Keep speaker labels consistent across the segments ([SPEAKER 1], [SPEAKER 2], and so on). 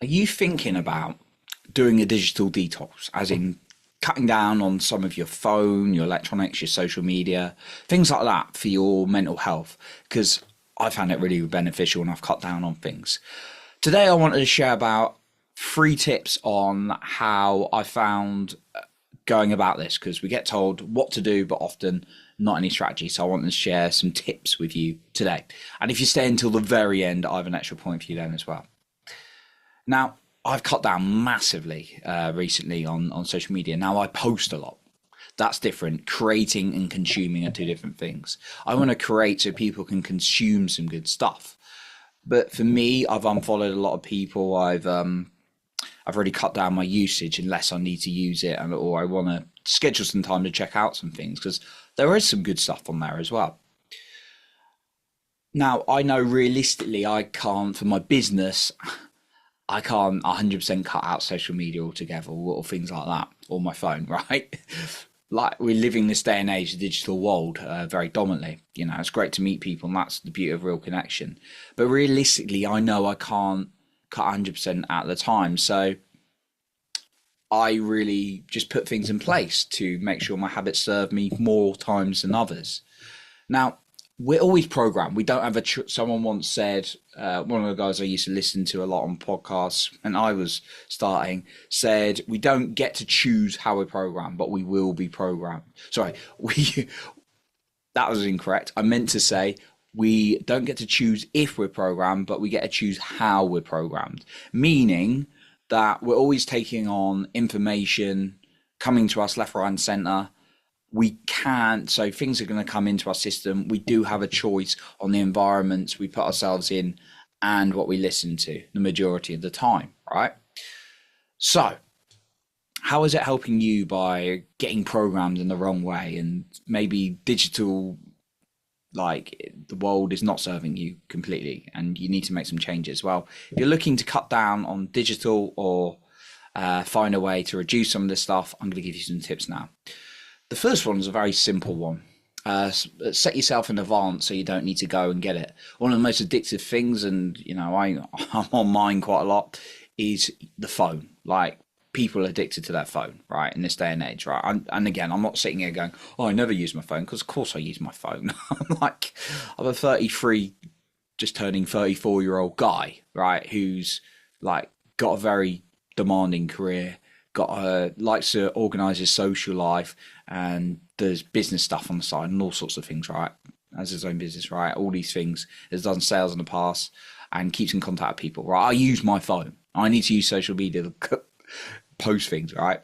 [SPEAKER 1] Are you thinking about doing a digital detox, as in cutting down on some of your phone, your electronics, your social media, things like that for your mental health? Because I found it really beneficial and I've cut down on things. Today, I wanted to share about 3 tips on how I found going about this because we get told what to do, but often not any strategy. So I want to share some tips with you today. And if you stay until the very end, I have an extra point for you then as well. Now, I've cut down massively recently on social media. Now I post a lot. That's different. Creating and consuming are two different things. I want to create so people can consume some good stuff. But for me, I've unfollowed a lot of people. I've already cut down my usage unless I need to use it, or I want to schedule some time to check out some things because there is some good stuff on there as well. Now, I know realistically I can't, for my business, I can't 100% cut out social media altogether or things like that, or my phone, right? Like we're living this day and age, the digital world, very dominantly. You know, it's great to meet people, and that's the beauty of real connection. But realistically, I know I can't cut 100% at the time. So I really just put things in place to make sure my habits serve me more times than others. Now, we're always programmed. We don't have someone once said, one of the guys I used to listen to a lot on podcasts and I was starting said, we don't get to choose how we're programmed, but we will be programmed. Sorry, that was incorrect. I meant to say, we don't get to choose if we're programmed, but we get to choose how we're programmed. Meaning that we're always taking on information coming to us left, right, and center. We can't, so things are going to come into our system. We do have a choice on the environments we put ourselves in and what we listen to the majority of the time, right? So, how is it helping you by getting programmed in the wrong way and maybe digital, like the world is not serving you completely and you need to make some changes? Well, if you're looking to cut down on digital or find a way to reduce some of this stuff, I'm going to give you some tips now. The first one is a very simple one. Set yourself in advance so you don't need to go and get it. One of the most addictive things, and you know, I'm on mine quite a lot, is the phone. Like people are addicted to their phone, right? In this day and age, right? And again, I'm not sitting here going, "Oh, I never use my phone," because of course I use my phone. I'm a 33, just turning 34-year-old guy, right? Who's like got a very demanding career, likes to organise his social life, and there's business stuff on the side and all sorts of things, right? Has his own business, right? All these things. Has done sales in the past and keeps in contact with people, right? I use my phone. I need to use social media to post things, right?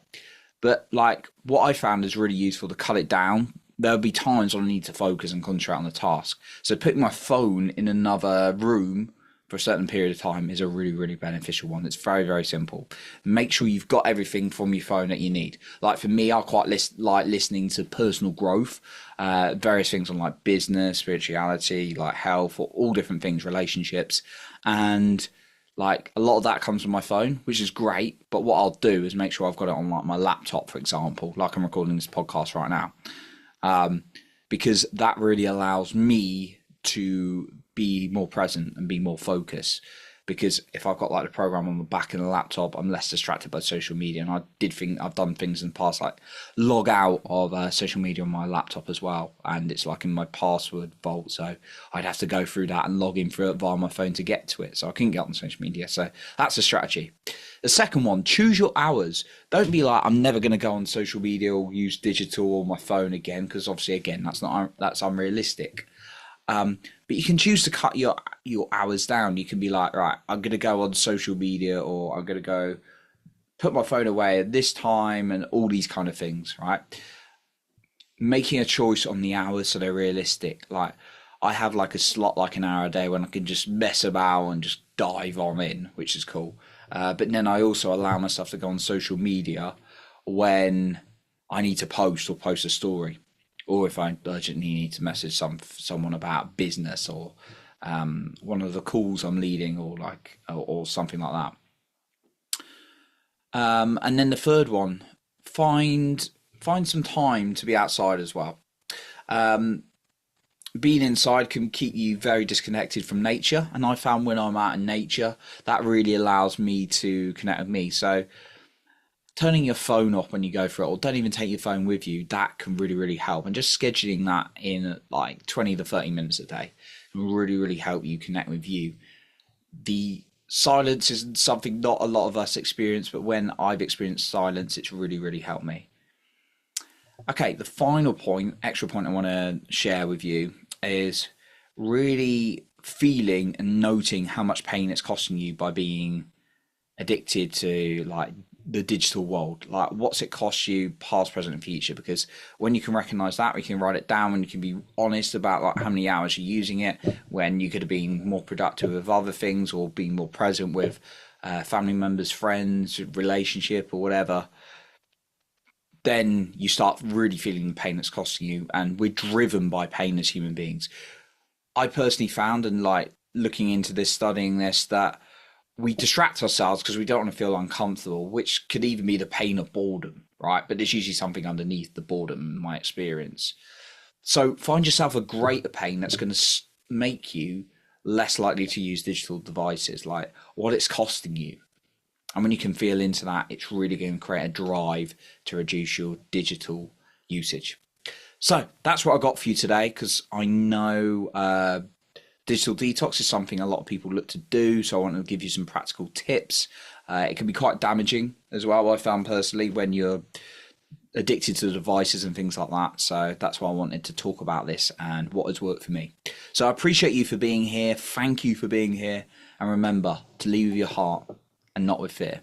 [SPEAKER 1] But like what I found is really useful to cut it down. There'll be times when I need to focus and concentrate on the task. So putting my phone in another room for a certain period of time is a really, really beneficial one. It's very, very simple. Make sure you've got everything from your phone that you need. Like for me, I quite like listening to personal growth, various things on like business, spirituality, like health, or all different things, relationships. And like a lot of that comes from my phone, which is great. But what I'll do is make sure I've got it on like my laptop, for example, like I'm recording this podcast right now. Because that really allows me to be more present and be more focused. Because if I've got like the program on the back of the laptop, I'm less distracted by social media. And I've done things in the past like log out of social media on my laptop as well, and it's like in my password vault. So I'd have to go through that and log in through it via my phone to get to it. So I couldn't get on social media. So that's a strategy. The second one, choose your hours. Don't be like, I'm never going to go on social media or use digital or my phone again, because obviously, again, that's unrealistic. But you can choose to cut your hours down. You can be like, right, I'm going to go on social media, or I'm going to go put my phone away at this time, and all these kind of things, right? Making a choice on the hours so they're realistic. Like I have like a slot, like an hour a day when I can just mess about and just dive on in, which is cool. But then I also allow myself to go on social media when I need to post or post a story, or if I urgently need to message someone about business or one of the calls I'm leading, or like or something like that. And then the third one, find some time to be outside as well. being inside can keep you very disconnected from nature. And I found when I'm out in nature, that really allows me to connect with me. So turning your phone off when you go for it, or don't even take your phone with you, that can really, really help. And just scheduling that in like 20 to 30 minutes a day can really, really help you connect with you. The silence is something not a lot of us experience, but when I've experienced silence, it's really, really helped me. Okay, the final point, extra point I want to share with you is really feeling and noting how much pain it's costing you by being addicted to like the digital world. Like, what's it cost you, past, present, and future? Because when you can recognize that, we can write it down, and you can be honest about like how many hours you're using it, when you could have been more productive with other things, or being more present with family members, friends, relationship, or whatever. Then you start really feeling the pain that's costing you, and we're driven by pain as human beings. I personally found, and like looking into this, studying this, that we distract ourselves because we don't want to feel uncomfortable, which could even be the pain of boredom, right? But there's usually something underneath the boredom, in my experience. So find yourself a greater pain that's going to make you less likely to use digital devices, like what it's costing you. And when you can feel into that, it's really going to create a drive to reduce your digital usage. So that's what I got for you today, because I know digital detox is something a lot of people look to do. So I want to give you some practical tips. It can be quite damaging as well, I found personally, when you're addicted to the devices and things like that. So that's why I wanted to talk about this and what has worked for me. So I appreciate you for being here. Thank you for being here. And remember to lead with your heart and not with fear.